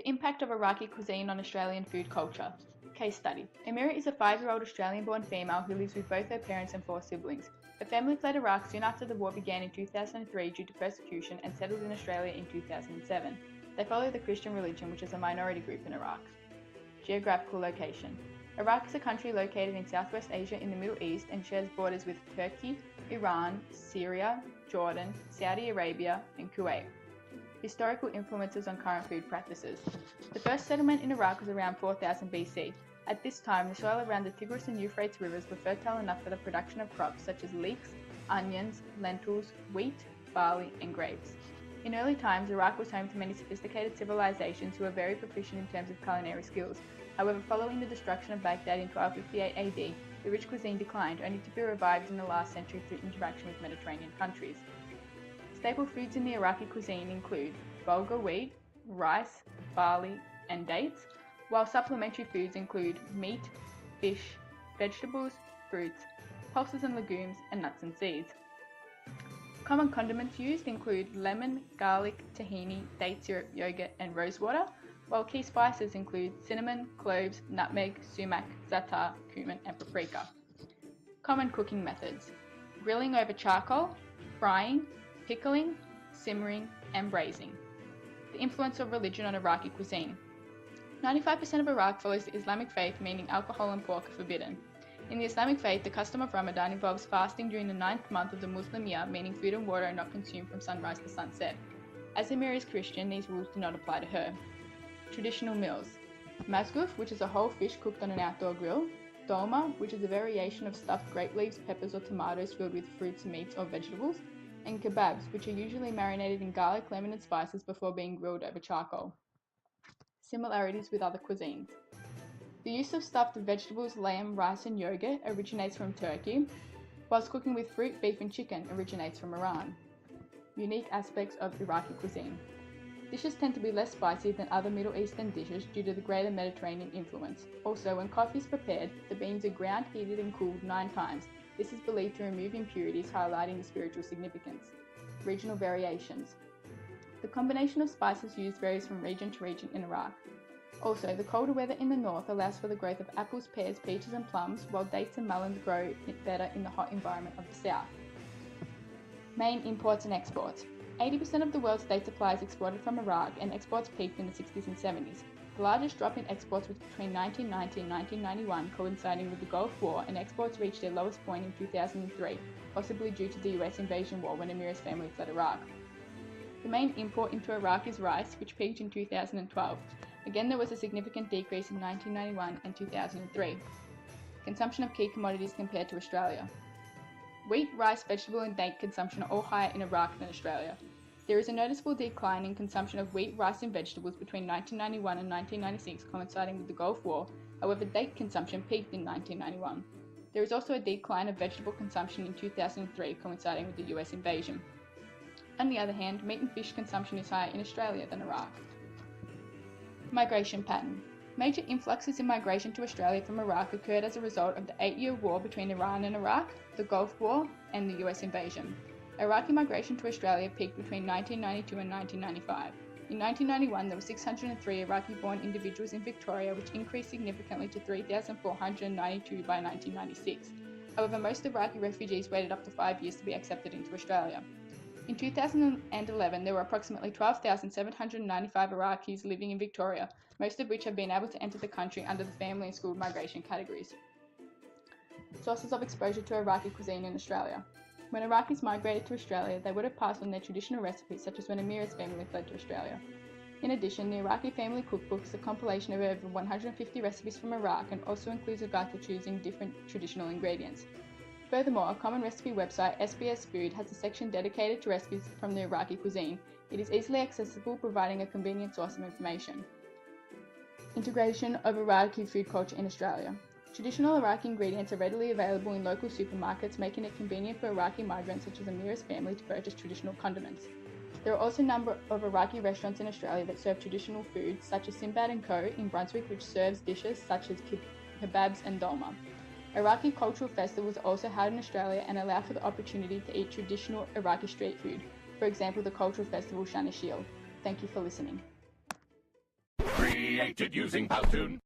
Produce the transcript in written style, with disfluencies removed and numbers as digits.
The impact of Iraqi cuisine on Australian food culture. Case study. Amira is a 5-year-old Australian-born female who lives with both her parents and 4 siblings. Her family fled Iraq soon after the war began in 2003 due to persecution and settled in Australia in 2007. They follow the Christian religion, which is a minority group in Iraq. Geographical location. Iraq is a country located in Southwest Asia in the Middle East and shares borders with Turkey, Iran, Syria, Jordan, Saudi Arabia, and Kuwait. Historical influences on current food practices. The first settlement in Iraq was around 4000 BC. At this time, the soil around the Tigris and Euphrates rivers were fertile enough for the production of crops such as leeks, onions, lentils, wheat, barley, and grapes. In early times, Iraq was home to many sophisticated civilizations who were very proficient in terms of culinary skills. However, following the destruction of Baghdad in 1258 AD, the rich cuisine declined, only to be revived in the last century through interaction with Mediterranean countries. Staple foods in the Iraqi cuisine include bulgur wheat, rice, barley, and dates, while supplementary foods include meat, fish, vegetables, fruits, pulses and legumes, and nuts and seeds. Common condiments used include lemon, garlic, tahini, date syrup, yogurt, and rosewater, while key spices include cinnamon, cloves, nutmeg, sumac, za'atar, cumin, and paprika. Common cooking methods: grilling over charcoal, frying, pickling, simmering, and braising. The influence of religion on Iraqi cuisine. 95% of Iraq follows the Islamic faith, meaning alcohol and pork are forbidden. In the Islamic faith, the custom of Ramadan involves fasting during the 9th month of the Muslim year, meaning food and water are not consumed from sunrise to sunset. As Amira is Christian, these rules do not apply to her. Traditional meals. Mazguf, which is a whole fish cooked on an outdoor grill. Dolma, which is a variation of stuffed grape leaves, peppers, or tomatoes filled with fruits, meats, or vegetables. And kebabs, which are usually marinated in garlic, lemon, and spices before being grilled over charcoal. Similarities with other cuisines. The use of stuffed vegetables, lamb, rice, and yogurt originates from Turkey, whilst cooking with fruit, beef, and chicken originates from Iran. Unique aspects of Iraqi cuisine. Dishes tend to be less spicy than other Middle Eastern dishes due to the greater Mediterranean influence. Also, when coffee is prepared, the beans are ground, heated, and cooled 9 times. This is believed to remove impurities, highlighting the spiritual significance. Regional variations. The combination of spices used varies from region to region in Iraq. Also, the colder weather in the north allows for the growth of apples, pears, peaches, and plums, while dates and melons grow better in the hot environment of the south. Main imports and exports. 80% of the world's date supply is exported from Iraq, and exports peaked in the 60s and 70s. The largest drop in exports was between 1990 and 1991, coinciding with the Gulf War, and exports reached their lowest point in 2003, possibly due to the US invasion war when Amira's family fled Iraq. The main import into Iraq is rice, which peaked in 2012. Again, there was a significant decrease in 1991 and 2003. Consumption of key commodities compared to Australia. Wheat, rice, vegetable, and date consumption are all higher in Iraq than Australia. There is a noticeable decline in consumption of wheat, rice, and vegetables between 1991 and 1996, coinciding with the Gulf War. However, date consumption peaked in 1991. There is also a decline of vegetable consumption in 2003, coinciding with the US invasion. On the other hand, meat and fish consumption is higher in Australia than Iraq. Migration pattern. Major influxes in migration to Australia from Iraq occurred as a result of the 8-year war between Iran and Iraq, the Gulf War, and the US invasion. Iraqi migration to Australia peaked between 1992 and 1995. In 1991, there were 603 Iraqi-born individuals in Victoria, which increased significantly to 3,492 by 1996. However, most Iraqi refugees waited up to 5 years to be accepted into Australia. In 2011, there were approximately 12,795 Iraqis living in Victoria, most of which have been able to enter the country under the family and school migration categories. Sources of exposure to Iraqi cuisine in Australia. When Iraqis migrated to Australia, they would have passed on their traditional recipes, such as when Amira's family fled to Australia. In addition, the Iraqi family cookbook is a compilation of over 150 recipes from Iraq and also includes a guide for choosing different traditional ingredients. Furthermore, a common recipe website, SBS Food, has a section dedicated to recipes from the Iraqi cuisine. It is easily accessible, providing a convenient source of information. Integration of Iraqi food culture in Australia. Traditional Iraqi ingredients are readily available in local supermarkets, making it convenient for Iraqi migrants such as Amira's family to purchase traditional condiments. There are also a number of Iraqi restaurants in Australia that serve traditional foods, such as Sinbad & Co. in Brunswick, which serves dishes such as kebabs and dolma. Iraqi cultural festivals are also held in Australia and allow for the opportunity to eat traditional Iraqi street food, for example the cultural festival Shana Shield. Thank you for listening. created using Powtoon.